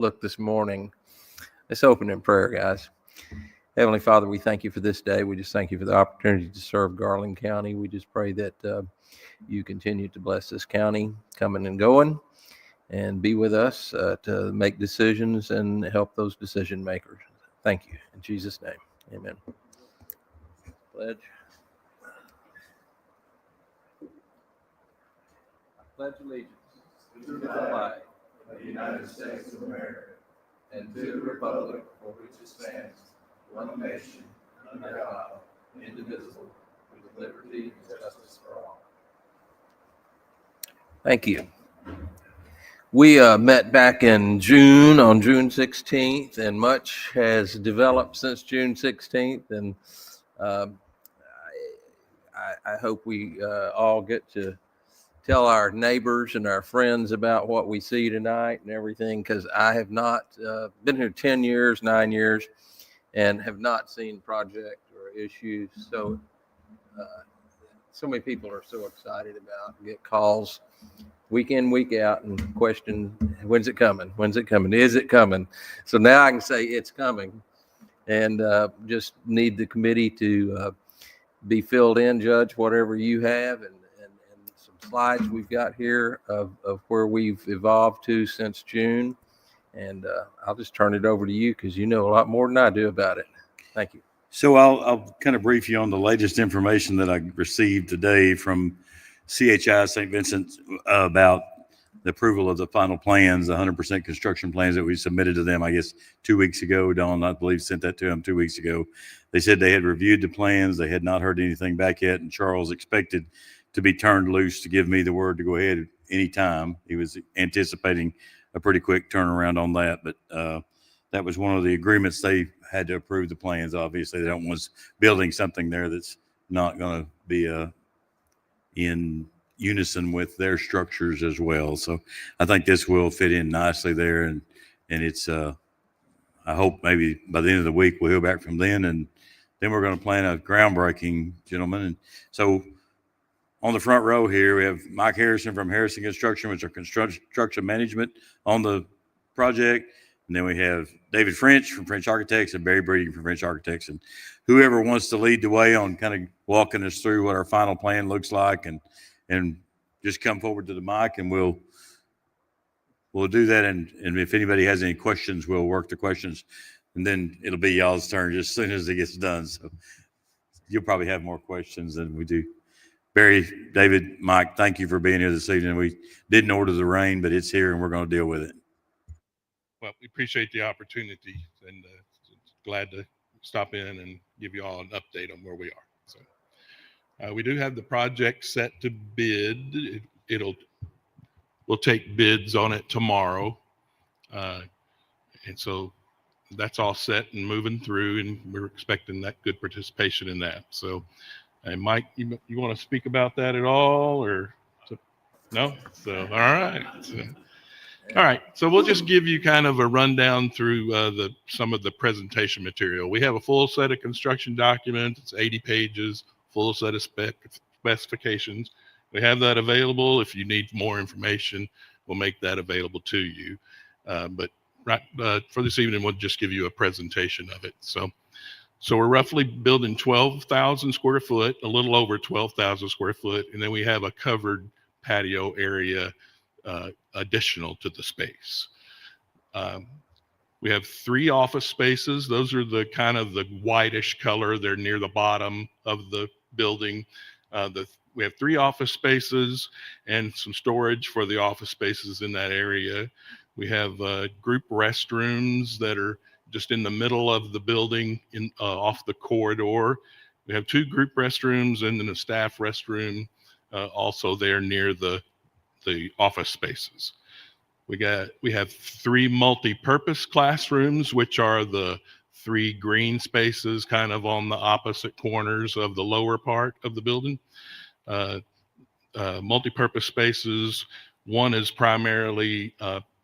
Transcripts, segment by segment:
Look this morning. Let's open in prayer, guys. Heavenly Father, we thank you for this day. We just thank you for the opportunity to serve Garland County. We just pray that you continue to bless this county coming and going and be with us to make decisions and help those decision makers. Thank you. In Jesus' name, amen. Pledge. I pledge allegiance to the flag of the United States of America and to the republic for which it stands, one nation, under God, indivisible, with liberty and justice for all. Thank you. We met back in June, on June 16th, and much has developed since June 16th, and I hope we all get to tell our neighbors and our friends about what we see tonight and everything, because I have not been here 10 years, 9 years, and have not seen project or issues. So many people are so excited about, get calls week in, week out, and question, when's it coming? When's it coming? Is it coming? So now I can say it's coming, and just need the committee to be filled in, Judge, whatever you have, and some slides we've got here of where we've evolved to since June. And I'll just turn it over to you because you know a lot more than I do about it. Thank you. So I'll kind of brief you on the latest information that I received today from CHI St. Vincent about the approval of the final plans, the 100% construction plans that we submitted to them, I guess, 2 weeks ago. Dawn, I believe, sent that to them 2 weeks ago. They said they had reviewed the plans. They had not heard anything back yet, and Charles expected to be turned loose to give me the word to go ahead anytime. He was anticipating a pretty quick turnaround on that, but that was one of the agreements. They had to approve the plans. Obviously, they don't want us building something there that's not going to be in unison with their structures as well. So I think this will fit in nicely there, and it's I hope maybe by the end of the week we'll hear back from them, and then we're going to plan a groundbreaking, gentlemen. And so on the front row here, we have Mike Harrison from Harrison Construction, which are construction management on the project. And then we have David French from French Architects and Barry Breeding from French Architects. And whoever wants to lead the way on kind of walking us through what our final plan looks like, and just come forward to the mic, and we'll do that. And if anybody has any questions, we'll work the questions, and then it'll be y'all's turn just as soon as it gets done. So you'll probably have more questions than we do. Barry, David, Mike, thank you for being here this evening. We didn't order the rain, but it's here and we're going to deal with it. Well, we appreciate the opportunity, and glad to stop in and give you all an update on where we are. So we do have the project set to bid. We'll take bids on it tomorrow. And so that's all set and moving through, and we're expecting that good participation in that. So Mike, you want to speak about that at all, or no? So, all right. So we'll just give you kind of a rundown through some of the presentation material. We have a full set of construction documents. It's 80 pages, full set of specifications. We have that available. If you need more information, we'll make that available to you. But for this evening, we'll just give you a presentation of it. So we're roughly building 12,000 square foot, a little over 12,000 square foot, and then we have a covered patio area additional to the space. We have 3 office spaces. Those are the kind of the whitish color. They're near the bottom of the building. We have 3 office spaces and some storage for the office spaces in that area. We have group restrooms that are just in the middle of the building, off the corridor. We have 2 group restrooms and then a staff restroom also there near the office spaces. We have 3 multi-purpose classrooms, which are the 3 green spaces kind of on the opposite corners of the lower part of the building. Multi-purpose spaces, one is primarily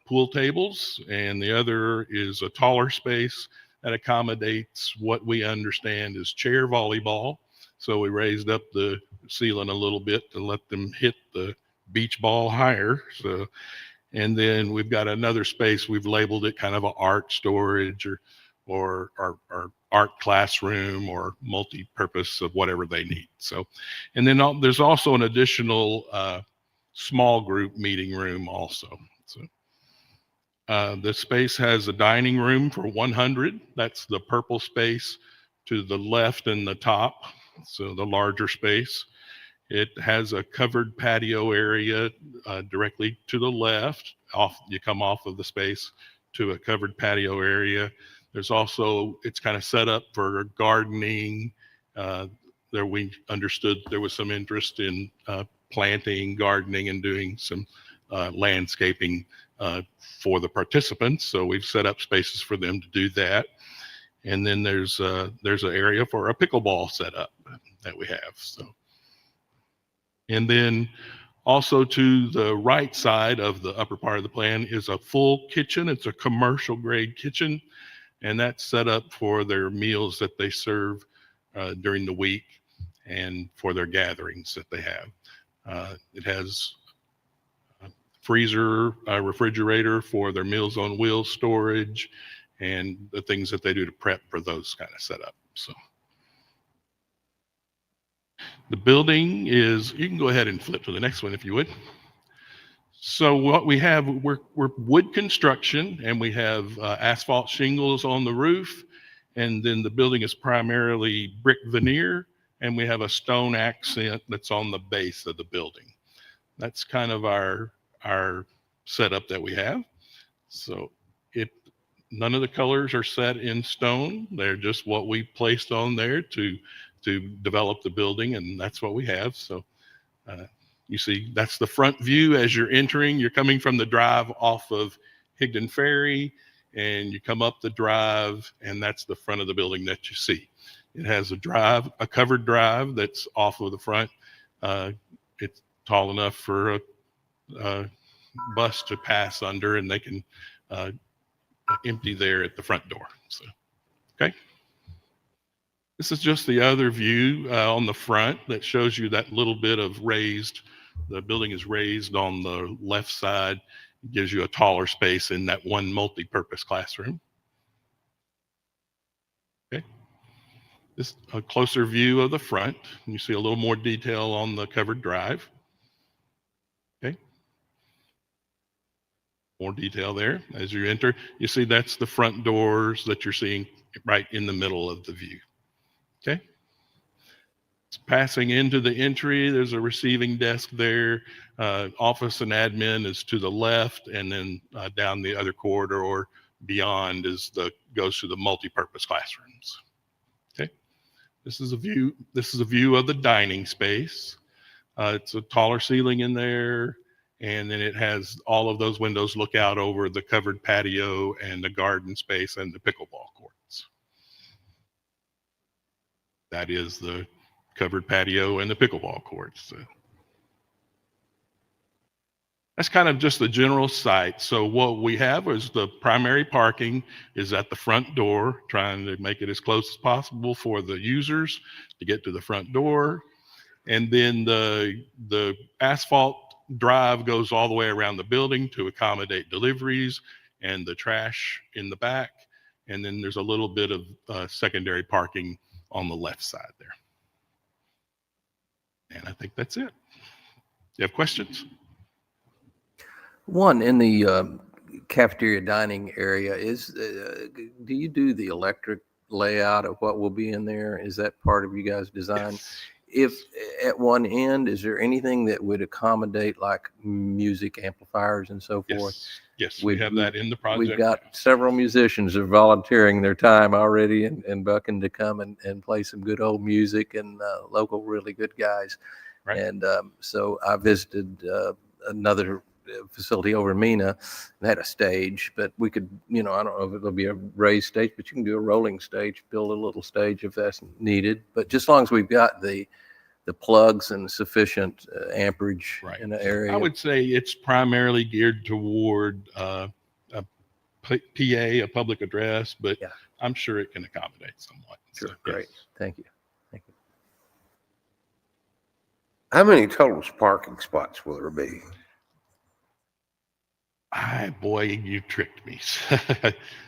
pool tables, and the other is a taller space that accommodates what we understand is chair volleyball. So we raised up the ceiling a little bit to let them hit the beach ball higher. So, And then we've got another space, we've labeled it kind of a art storage or art classroom or multi-purpose of whatever they need. So, and then there's also an additional small group meeting room also. So the space has a dining room for 100. That's the purple space to the left and the top. So the larger space. It has a covered patio area directly to the left. You come off of the space to a covered patio area. There's also, it's kind of set up for gardening. There we understood there was some interest in planting, gardening, and doing some landscaping for the participants. So we've set up spaces for them to do that. And then there's an area for a pickleball setup that we have. So. And then also to the right side of the upper part of the plan is a full kitchen. It's a commercial grade kitchen, and that's set up for their meals that they serve during the week and for their gatherings that they have. It has a freezer, a refrigerator for their Meals on Wheels storage and the things that they do to prep for those kind of setup. So. The building is, you can go ahead and flip to the next one if you would. So what we have, we're wood construction, and we have asphalt shingles on the roof, and then the building is primarily brick veneer, and we have a stone accent that's on the base of the building. That's kind of our setup that we have. So none of the colors are set in stone. They're just what we placed on there to develop the building, and that's what we have. So you see, that's the front view as you're entering. You're coming from the drive off of Higdon Ferry, and you come up the drive, and that's the front of the building that you see. It has a covered drive that's off of the front. It's tall enough for a bus to pass under, and they can empty there at the front door. So, okay. This is just the other view on the front that shows you that little bit of raised. The building is raised on the left side. It gives you a taller space in that one multi-purpose classroom. Okay. This is a closer view of the front. You see a little more detail on the covered drive. Okay. More detail there as you enter. You see that's the front doors that you're seeing right in the middle of the view. Okay. It's passing into the entry. There's a receiving desk there. Office and admin is to the left, and then down the other corridor or beyond goes to the multi-purpose classrooms. Okay. This is a view. This is a view of the dining space. It's a taller ceiling in there, and then it has all of those windows look out over the covered patio and the garden space and the pickleball courts. That is the covered patio and the pickleball courts. So that's kind of just the general site. So what we have is the primary parking is at the front door, trying to make it as close as possible for the users to get to the front door. And then the asphalt drive goes all the way around the building to accommodate deliveries and the trash in the back. And then there's a little bit of secondary parking on the left side there. And I think that's it. You have questions? One, in the cafeteria dining area, do you do the electric layout of what will be in there? Is that part of you guys' design? Yes. If at one end, is there anything that would accommodate like music amplifiers and so forth? Yes, we have that in the project. We've got several musicians who are volunteering their time already and bucking to come and play some good old music, and local really good guys. Right. And so I visited another facility over in Mena that had a stage, but we could, I don't know if it'll be a raised stage, but you can do a rolling stage, build a little stage if that's needed. But just as long as we've got the plugs and sufficient amperage in the area. I would say it's primarily geared toward a PA, a public address, but yeah, I'm sure it can accommodate somewhat. Sure, so, great. Yes. Thank you. How many total parking spots will there be? Boy, you tricked me.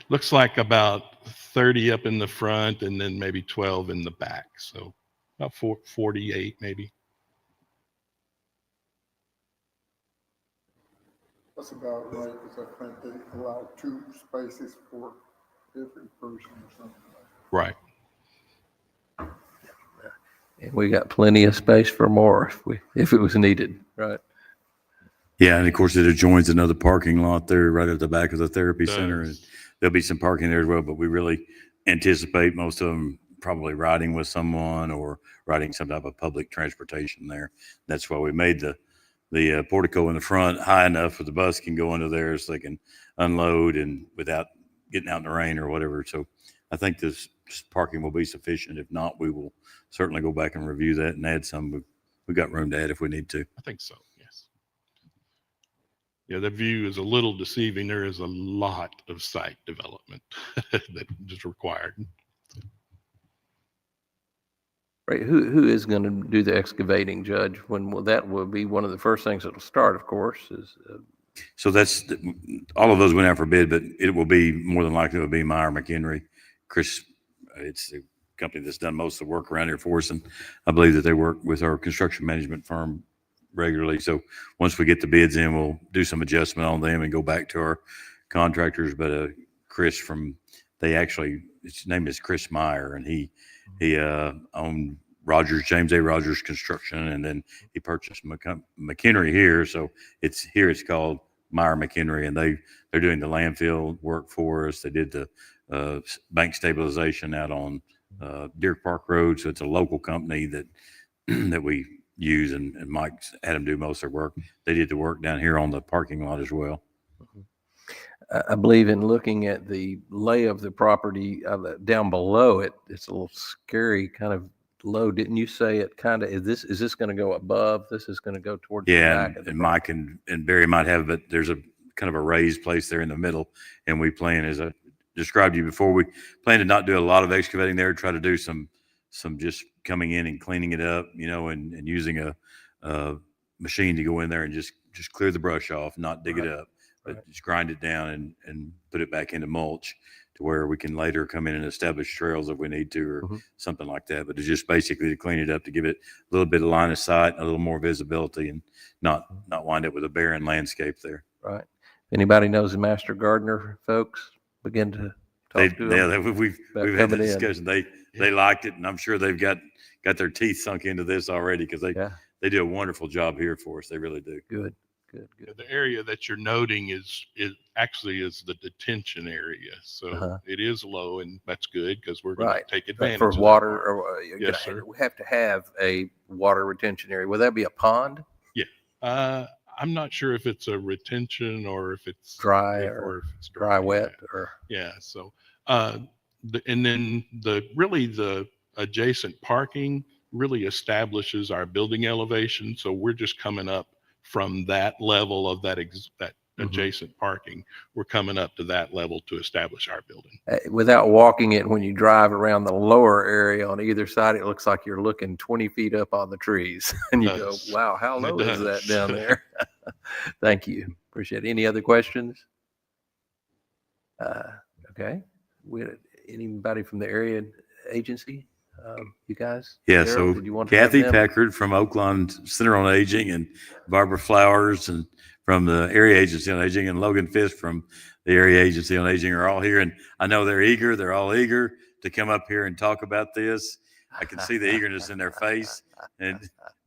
Looks like about 30 up in the front and then maybe 12 in the back. So about 48 maybe. That's about right, because I think they allow 2 spaces for every person or something like that. Right. And we got plenty of space for more if it was needed, right? Yeah, and of course it adjoins another parking lot there right at the back of the therapy center, and there'll be some parking there as well. But we really anticipate most of them probably riding with someone or riding some type of public transportation there. That's why we made the portico in the front high enough that the bus can go under there so they can unload and without getting out in the rain or whatever. So I think this parking will be sufficient. If not, we will certainly go back and review that and add some. We've got room to add if we need to. I think so. Yes. Yeah, the view is a little deceiving. There is a lot of site development that is required. Right. Who is going to do the excavating, Judge? That will be one of the first things that'll start, of course. So that's all of those went out for bid, but it will be more than likely it will be Meyer McHenry. Chris, it's the company that's done most of the work around here for us, and I believe that they work with our construction management firm regularly. So once we get the bids in, we'll do some adjustment on them and go back to our contractors. But Chris his name is Chris Meyer, and he owned James A. Rogers Construction, and then he purchased McHenry here. So it's called Meyer McHenry, and they're doing the landfill work for us. They did the bank stabilization out on Deer Park Road. So it's a local company that we use, and Mike had them do most of their work. They did the work down here on the parking lot as well. I believe in looking at the lay of the property down below it, it's a little scary, kind of low. Didn't you say it kind of, is this going to go above? This is going to go towards the back of the and Mike and Barry might have, but there's a kind of a raised place there in the middle, and we plan, as I described to you before, we plan to not do a lot of excavating there, try to do some just coming in and cleaning it up, and using a machine to go in there and just clear the brush off, not dig it up, but just grind it down and put it back into mulch to where we can later come in and establish trails if we need to, or something like that. But it's just basically to clean it up, to give it a little bit of line of sight, a little more visibility, and not wind up with a barren landscape there. Right. Anybody knows the master gardener folks, begin to talk to them. Yeah, we've had the discussion. They liked it, and I'm sure they've got their teeth sunk into this already, because they do a wonderful job here for us. They really do. Good. The area that you're noting is actually the detention area. So it is low, and that's good because we're going to take advantage for of water. Yes, sir. We have to have a water retention area. Will that be a pond? Yeah. I'm not sure if it's a retention or if it's dry or if it's dry wet or. Yeah. So, and then the adjacent parking really establishes our building elevation. So we're just coming up from that level of that adjacent parking. We're coming up to that level to establish our building. Without walking it, when you drive around the lower area on either side, it looks like you're looking 20 feet up on the trees. And you go, wow, how low is that down there? Thank you. Appreciate it. Any other questions? Okay. Anybody from the area agency? You guys? Yeah, Harold, so Kathy Packard from Oakland Center on Aging, and Barbara Flowers and from the Area Agency on Aging, and Logan Fisk from the Area Agency on Aging are all here. And I know they're all eager to come up here and talk about this. I can see the eagerness in their face. And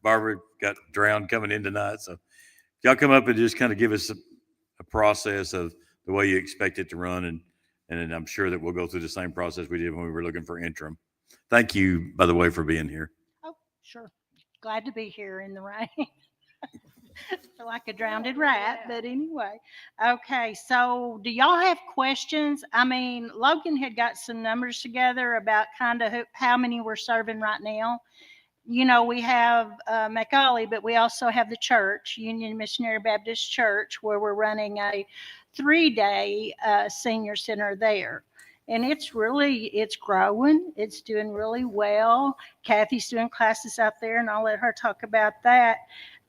Barbara got drowned coming in tonight. So y'all come up and just kind of give us a process of the way you expect it to run. And then I'm sure that we'll go through the same process we did when we were looking for interim. Thank you, by the way, for being here. Oh, sure. Glad to be here in the rain. Feel like a drowned rat, but anyway. Okay, so do y'all have questions? I mean, Logan had got some numbers together about kind of how many we're serving right now. We have McAuley, but we also have the church, Union Missionary Baptist Church, where we're running a 3-day senior center there. And it's growing. It's doing really well. Kathy's doing classes out there, and I'll let her talk about that.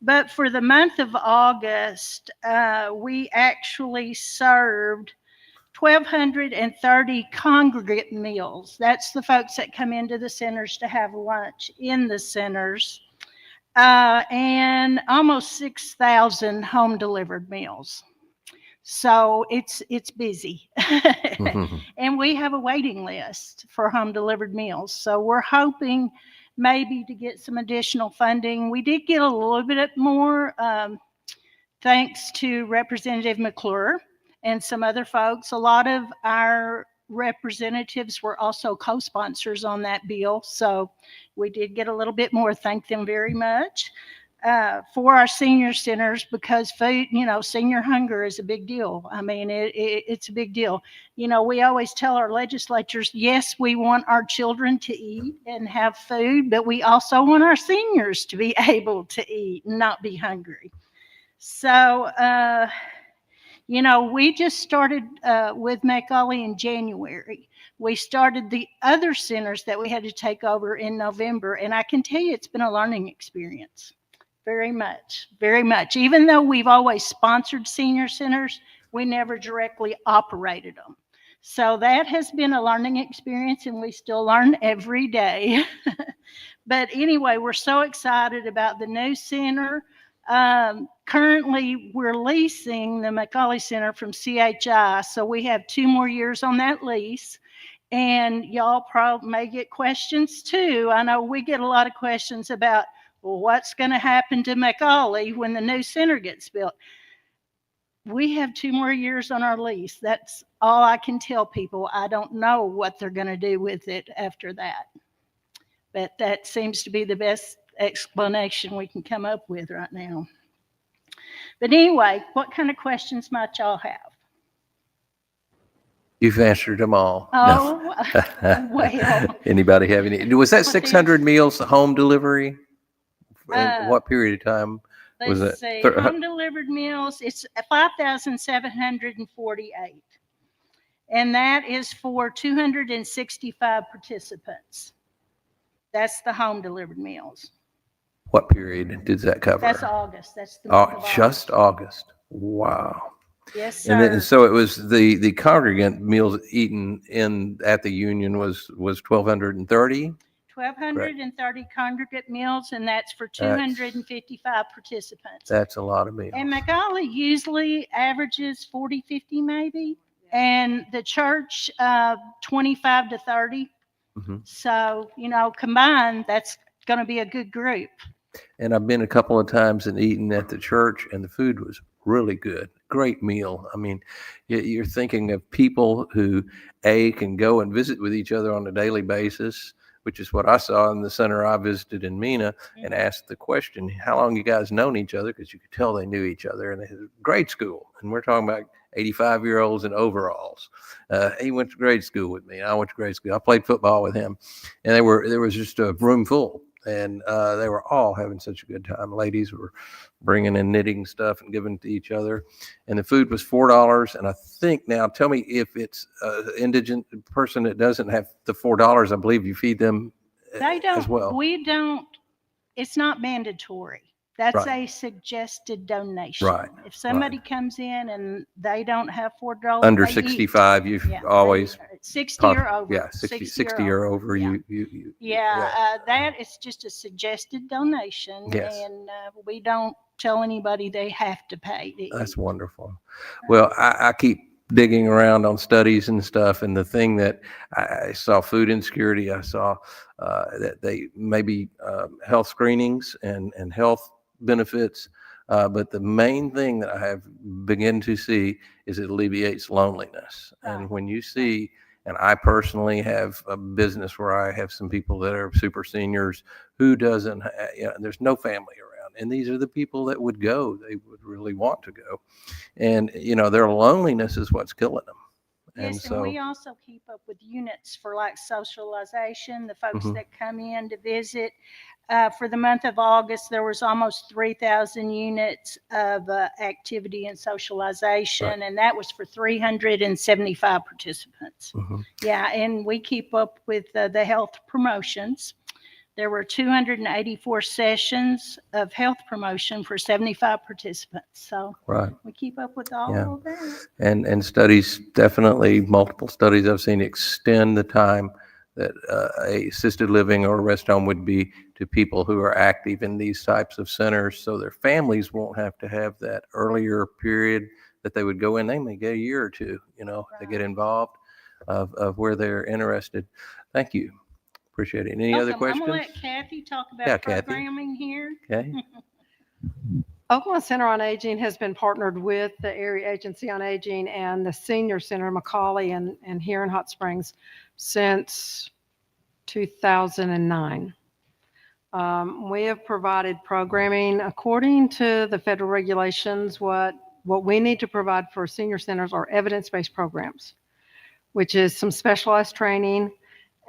But for the month of August, we actually served 1,230 congregate meals. That's the folks that come into the centers to have lunch in the centers, and almost 6,000 home delivered meals. So it's busy. And we have a waiting list for home delivered meals. So we're hoping maybe to get some additional funding. We did get a little bit more, thanks to Representative McClure and some other folks. A lot of our representatives were also co-sponsors on that bill. So we did get a little bit more. Thank them very much. For our senior centers, because food, senior hunger is a big deal. I mean, it's a big deal. We always tell our legislatures, yes, we want our children to eat and have food, but we also want our seniors to be able to eat and not be hungry. So, we just started with McAuley in January. We started the other centers that we had to take over in November, and I can tell you it's been a learning experience. Very much, very much. Even though we've always sponsored senior centers, we never directly operated them. So that has been a learning experience, and we still learn every day. But anyway, we're so excited about the new center. Currently, we're leasing the McAuley Center from CHI, so we have 2 more years on that lease. And y'all probably may get questions too. I know we get a lot of questions about, well, what's going to happen to McAuley when the new center gets built? We have 2 more years on our lease. That's all I can tell people. I don't know what they're going to do with it after that. But that seems to be the best explanation we can come up with right now. But anyway, what kind of questions might y'all have? You've answered them all. Oh, No. well. Anybody have any? Was that 600 meals home delivery? And what period of time was Let's it? see, home delivered meals, it's 5,748. And that is for 265 participants. That's the home delivered meals. What period did that cover? That's August. That's the month of Just August. August. Wow. Yes, sir. And then, so it was the congregant meals eaten at the union was 1,230. 1,230 congregate meals, and that's for 255 participants. That's a lot of meals. And McAuley usually averages 40, 50 maybe, and the church 25 to 30. Mm-hmm. So, combined, that's going to be a good group. And I've been a couple of times and eaten at the church, and the food was really good. Great meal. I mean, you're thinking of people who, can go and visit with each other on a daily basis, which is what I saw in the center I visited in Mena, and asked the question, how long you guys known each other? Because you could tell they knew each other, and they had grade school. And we're talking about 85-year-olds in overalls. He went to grade school with me. I went to grade school. I played football with him, and there was just a room full. And they were all having such a good time. Ladies were bringing in knitting stuff and giving it to each other. And the food was $4. And I think now, tell me if it's an indigent person that doesn't have the $4, I believe you feed them as well. We don't, it's not mandatory. That's a suggested donation. Right. If somebody comes in and they don't have $4, under 65, you've always 60 or over. Yeah, 60 or over. Yeah. That is just a suggested donation. Yes. And we don't tell anybody they have to pay to eat. That's wonderful. Well, I keep digging around on studies and stuff, and the thing that I saw food insecurity, I saw that they maybe health screenings and health benefits, but the main thing that I have begun to see is it alleviates loneliness. And when you see, and I personally have a business where I have some people that are super seniors who doesn't, there's no family around, and these are the people that would go. They would really want to go, and their loneliness is what's killing them. Yes, and we also keep up with units for like socialization, the folks that come in to visit. For the month of August, there was almost 3,000 units of activity and socialization, and that was for 375 participants. Yeah, and we keep up with the health promotions. There were 284 sessions of health promotion for 75 participants. So Right. we keep up with all Yeah. of that. And studies, definitely multiple studies I've seen extend the time that a assisted living or a rest home would be to people who are active in these types of centers, so their families won't have to have that earlier period that they would go in. They may get a year or two, to get involved of where they're interested. Thank you. Appreciate it. Any other Welcome. questions? I'm going to let Kathy talk about Yeah, Kathy. programming here. Okay. Oklahoma Center on Aging has been partnered with the Area Agency on Aging and the Senior Center, McCauley, and here in Hot Springs since 2009. We have provided programming according to the federal regulations. What we need to provide for senior centers are evidence-based programs, which is some specialized training.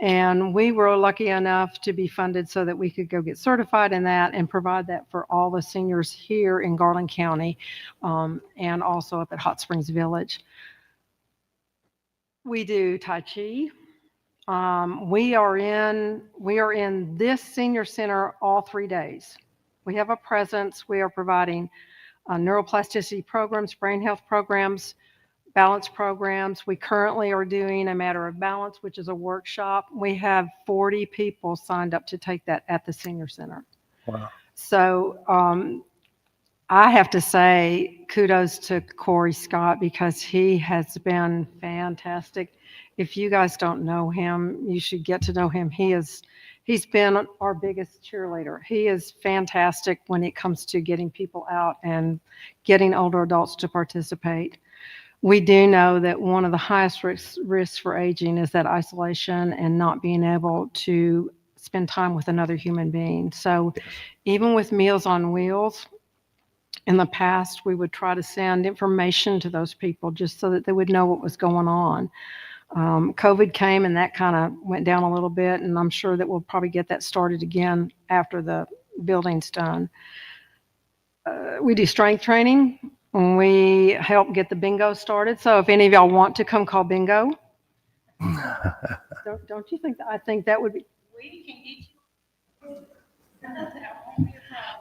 And we were lucky enough to be funded so that we could go get certified in that and provide that for all the seniors here in Garland County, and also up at Hot Springs Village. We do Tai Chi. We are in this senior center all 3 days. We have a presence. We are providing neuroplasticity programs, brain health programs, balance programs. We currently are doing a matter of balance, which is a workshop. We have 40 people signed up to take that at the senior center. Wow. So I have to say kudos to Corey Scott, because he has been fantastic. If you guys don't know him, you should get to know him. He's been our biggest cheerleader. He is fantastic when it comes to getting people out and getting older adults to participate. We do know that one of the highest risks for aging is that isolation and not being able to spend time with another human being. So even with Meals on Wheels, in the past, we would try to send information to those people just so that they would know what was going on. COVID came and that kind of went down a little bit, and I'm sure that we'll probably get that started again after the building's done. We do strength training. We help get the bingo started. So if any of y'all want to come call bingo, don't you think I think that would be? We can get you.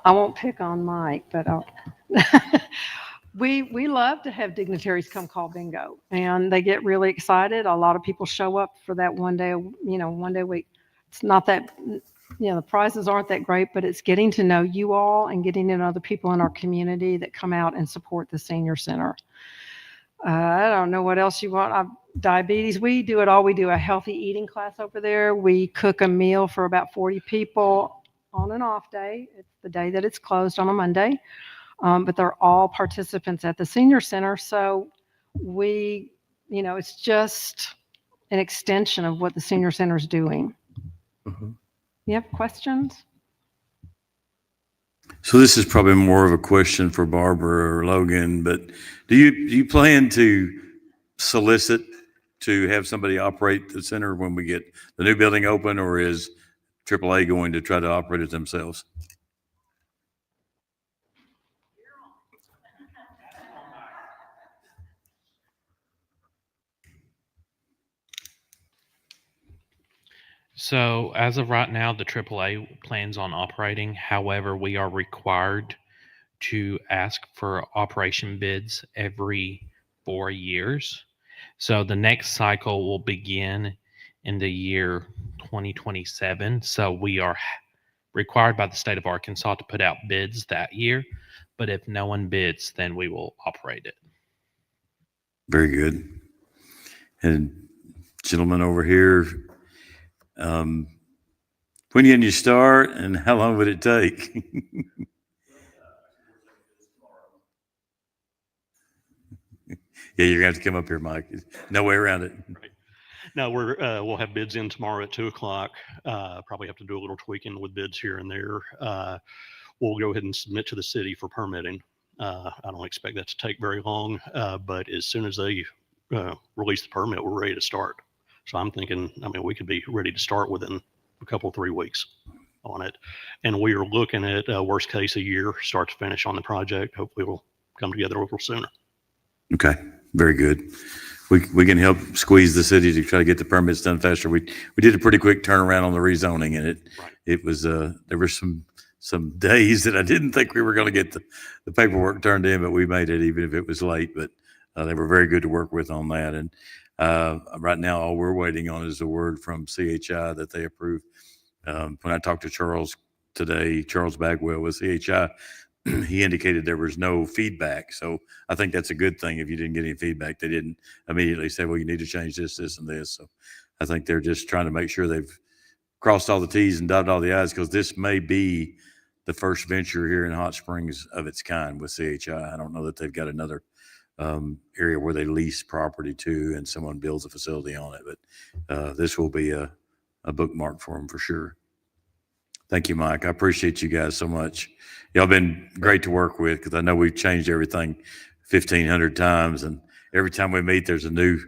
I won't pick on Mike, but we love to have dignitaries come call bingo, and they get really excited. A lot of people show up for that one day a week. It's not that, the prizes aren't that great, but it's getting to know you all and getting to know other people in our community that come out and support the senior center. I don't know what else you want. Diabetes, we do it all. We do a healthy eating class over there. We cook a meal for about 40 people on an off day. It's the day that it's closed on a Monday. But they're all participants at the senior center. So it's just an extension of what the senior center is doing. Mm-hmm. You have questions? So this is probably more of a question for Barbara or Logan, but do you plan to solicit to have somebody operate the center when we get the new building open, or is AAA going to try to operate it themselves? So as of right now, the AAA plans on operating. However, we are required to ask for operation bids every 4 years. So the next cycle will begin in the year 2027. So we are required by the state of Arkansas to put out bids that year. But if no one bids, then we will operate it. Very good. And gentleman over here, when can you start and how long would it take? Yeah, you're gonna have to come up here, Mike. No way around it. Right. No, we'll have bids in tomorrow at 2:00. Probably have to do a little tweaking with bids here and there. We'll go ahead and submit to the city for permitting. I don't expect that to take very long, but as soon as they release the permit, we're ready to start. So I'm thinking, we could be ready to start within a couple, 3 weeks on it. And we are looking at worst case a year, start to finish on the project. Hopefully we'll come together a little sooner. Okay, very good. we can help squeeze the city to try to get the permits done faster. We did a pretty quick turnaround on the rezoning, and it was there were some days that I didn't think we were going to get the paperwork turned in, but we made it even if it was late. But they were very good to work with on that. And right now, all we're waiting on is a word from CHI that they approve. When I talked to Charles today, Charles Bagwell with CHI, he indicated there was no feedback. So I think that's a good thing. If you didn't get any feedback, they didn't immediately say, well, you need to change this, this, and this. So I think they're just trying to make sure they've crossed all the T's and dotted all the I's, because this may be the first venture here in Hot Springs of its kind with CHI. I don't know that they've got another area where they lease property to and someone builds a facility on it, but this will be a bookmark for them for sure. Thank you, Mike. I appreciate you guys so much. Y'all been great to work with, because I know we've changed everything 1,500 times, and every time we meet, there's a new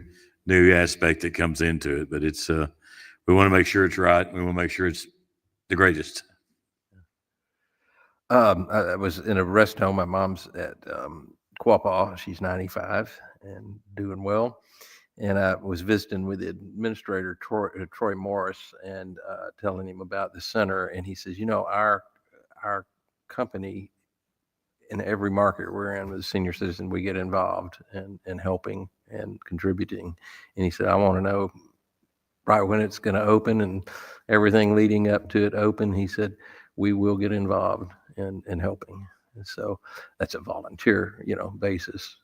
aspect that comes into it. But it's we want to make sure it's right. We want to make sure it's the greatest. I was in a rest home. My mom's at Quapaw. She's 95 and doing well. And I was visiting with the administrator, Troy Morris, and telling him about the center. And he says, our company, in every market we're in with senior citizen, we get involved in helping and contributing. And he said, I want to know right when it's going to open and everything leading up to it open. He said, we will get involved in helping. And so that's a volunteer, basis.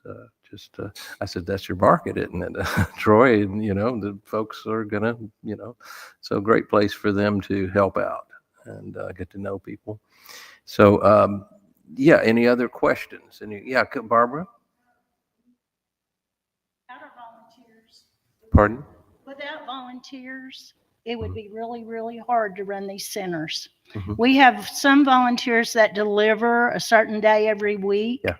I said, that's your market, isn't it, Troy? And, the folks are gonna, so great place for them to help out and get to know people. So, any other questions? Barbara? Without our volunteers. Pardon? Without volunteers, it would be really, really hard to run these centers. Mhm. We have some volunteers that deliver a certain day every week. Yeah.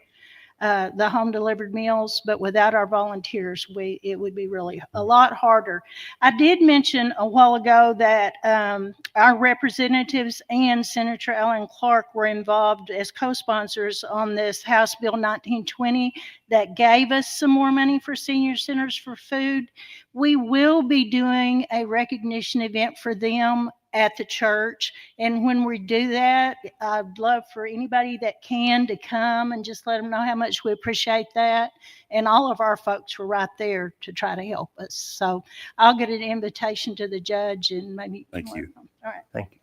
The home delivered meals, but without our volunteers, it would be really a lot harder. I did mention a while ago that our representatives and Senator Alan Clark were involved as co-sponsors on this House Bill 1920 that gave us some more money for senior centers for food. We will be doing a recognition event for them at the church. And when we do that, I'd love for anybody that can to come and just let them know how much we appreciate that. And all of our folks were right there to try to help us. So I'll get an invitation to the judge and maybe. Thank you. All right. Thank you.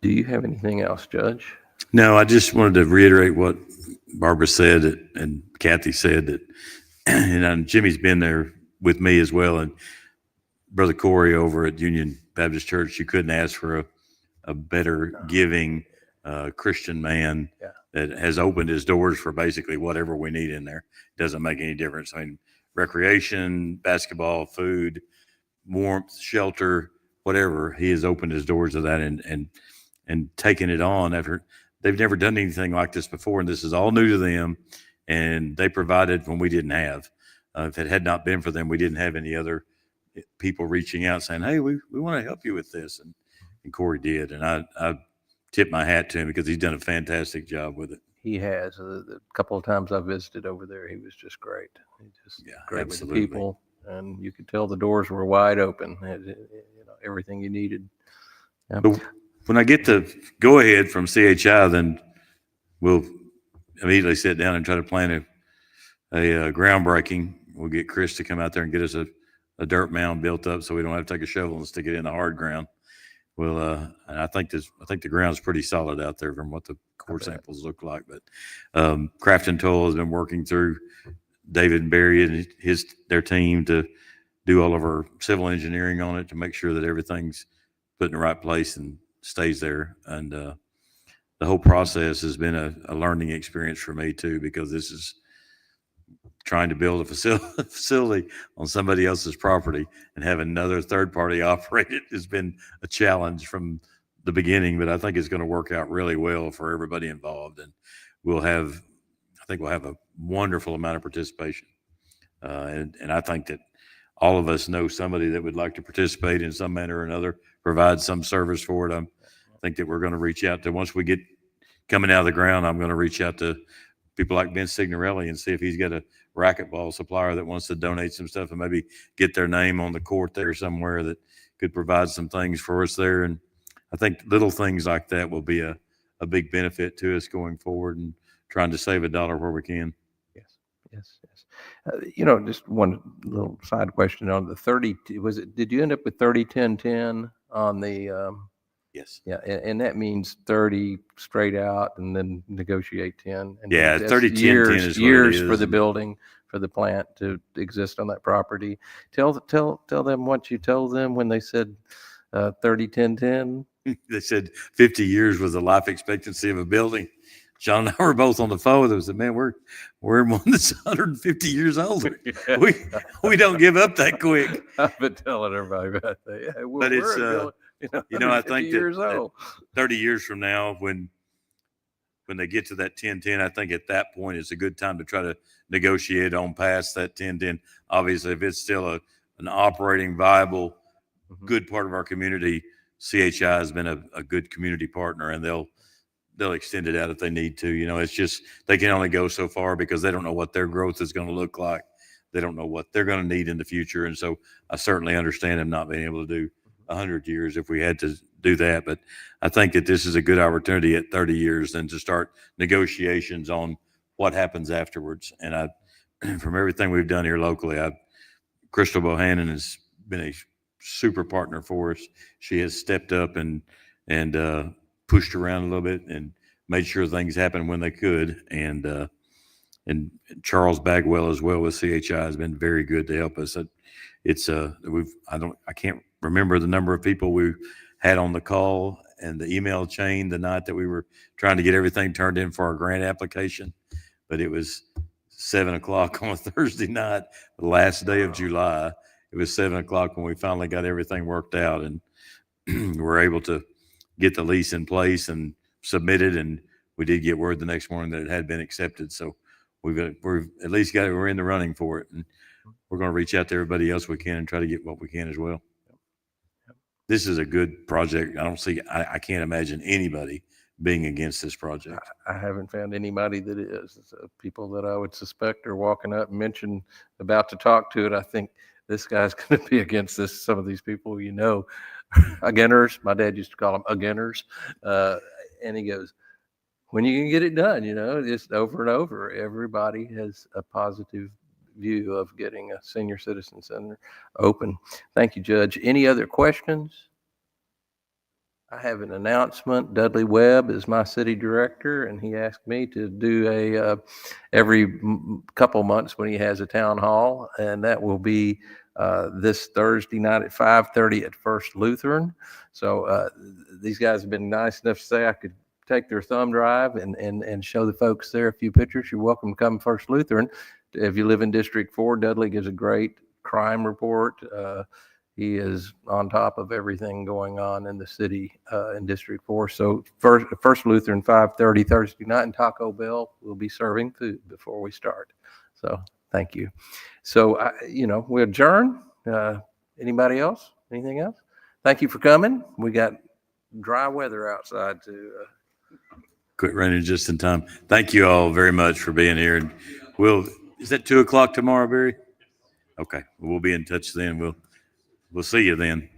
Do you have anything else, Judge? No, I just wanted to reiterate what Barbara said and Kathy said, that, and Jimmy's been there with me as well. And Brother Corey over at Union Baptist Church, you couldn't ask for a better giving Christian man that has opened his doors for basically whatever we need in there. Doesn't make any difference. I mean, recreation, basketball, food, warmth, shelter, whatever. He has opened his doors to that and taken it on after they've never done anything like this before. And this is all new to them. And they provided when we didn't have. If it had not been for them, we didn't have any other people reaching out saying, hey, we want to help you with this. And Corey did. And I tip my hat to him because he's done a fantastic job with it. He has. The couple of times I visited over there, he was just great. He just great absolutely. with the people. And you could tell the doors were wide open. Everything you needed. Yeah. But when I get the go ahead from CHI, then we'll immediately sit down and try to plan a groundbreaking. We'll get Chris to come out there and get us a dirt mound built up so we don't have to take a shovel and stick it in the hard ground. Well, and I think the ground's pretty solid out there from what the core samples look like. But Craft and Toll has been working through David and Barry and their team to do all of our civil engineering on it to make sure that everything's put in the right place and stays there. And the whole process has been a learning experience for me too, because this is trying to build a facility on somebody else's property and have another third party operate it has been a challenge from the beginning, but I think it's going to work out really well for everybody involved. And I think we'll have a wonderful amount of participation. And I think that all of us know somebody that would like to participate in some manner or another, provide some service for it. I think that we're going to reach out to, once we get coming out of the ground, I'm going to reach out to people like Ben Signorelli and see if he's got a racquetball supplier that wants to donate some stuff and maybe get their name on the court there somewhere that could provide some things for us there. And I think little things like that will be a big benefit to us going forward and trying to save a dollar where we can. Yes, yes, yes. Just one little side question on the 30, did you end up with 30-10-10 on the, Yes. yeah, and that means 30 straight out and then negotiate 10. And Yeah, that's 30-10-10 years, is what it years for is. the building, for the plant to exist on that property. Tell them what you told them when they said 30-10-10. They said 50 years was the life expectancy of a building. John and I were both on the phone with them. Said, "Man, we're in one that's 150 years older. We don't give up that quick." I've been telling everybody about that. Yeah, But it's, I think years that old. 30 years from now, when they get to that 10-10, I think at that point it's a good time to try to negotiate on past that 10-10. Obviously, if it's still an operating, viable, good part of our community, CHI has been a good community partner, and they'll extend it out if they need to. It's just they can only go so far because they don't know what their growth is going to look like. They don't know what they're going to need in the future. And so I certainly understand them not being able to do 100 years if we had to do that. But I think that this is a good opportunity at 30 years then to start negotiations on what happens afterwards. And from everything we've done here locally, Crystal Bohannon has been a super partner for us. She has stepped up and pushed around a little bit and made sure things happened when they could. And Charles Bagwell as well with CHI has been very good to help us. I can't remember the number of people we had on the call and the email chain the night that we were trying to get everything turned in for our grant application, but it was 7:00 on a Thursday night, the last day of July. It was 7:00 when we finally got everything worked out, and we were able to get the lease in place and submitted. And we did get word the next morning that it had been accepted. So we've at least we're in the running for it, and we're going to reach out to everybody else we can and try to get what we can as well. This is a good project. I can't imagine anybody being against this project. I haven't found anybody that is. People that I would suspect are walking up and mention about to talk to it. I think this guy's going to be against this. Some of these people, againers. My dad used to call them againers. And he goes, when you can get it done, just over and over, everybody has a positive view of getting a senior citizen center open. Thank you, Judge. Any other questions? I have an announcement. Dudley Webb is my city director, and he asked me to do every couple months when he has a town hall, and that will be this Thursday night at 5:30 at First Lutheran. So these guys have been nice enough to say I could take their thumb drive and show the folks there a few pictures. You're welcome to come First Lutheran. If you live in District 4, Dudley gives a great crime report. He is on top of everything going on in the city in District 4. So First Lutheran, 5:30 Thursday night, and Taco Bell will be serving food before we start. So thank you. So, we adjourn. Anybody else? Anything else? Thank you for coming. We got dry weather outside to Quit running just in time. Thank you all very much for being here. And is that 2:00 tomorrow, Barry? Okay. We'll be in touch then. We'll see you then.